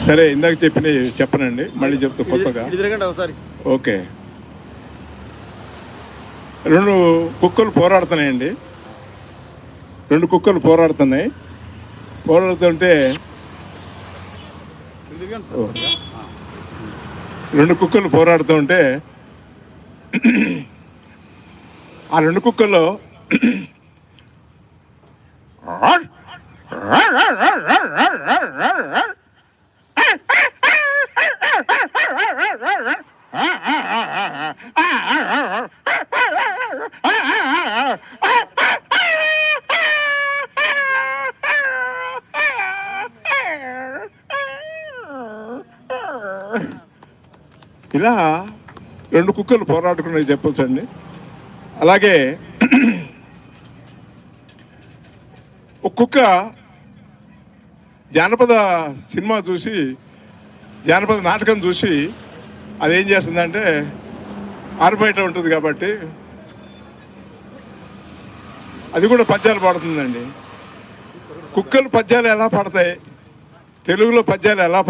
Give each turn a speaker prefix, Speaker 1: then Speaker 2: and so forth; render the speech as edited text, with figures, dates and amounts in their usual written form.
Speaker 1: సరే, ఇందాక చెప్పనండి, మళ్ళీ చెప్తా కొత్తగా. ఓకే. 2 కుక్కలు పోరాడుతున్నాయండి. 2 కుక్కలు పోరాడుతుంటే ఆ 2 కుక్కల్లో ఇలా 2 కుక్కలు పోరాడుకునేది చెప్పొచ్చండి. అలాగే ఒక కుక్క జానపద సినిమా చూసి, జానపద నాటకం చూసి అదేం చేస్తుందంటే, ఆరుబయట ఉంటుంది కాబట్టి అది కూడా పద్యాలు పాడుతుందండి. కుక్కలు పద్యాలు ఎలా పాడతాయి, తెలుగులో పద్యాలు ఎలా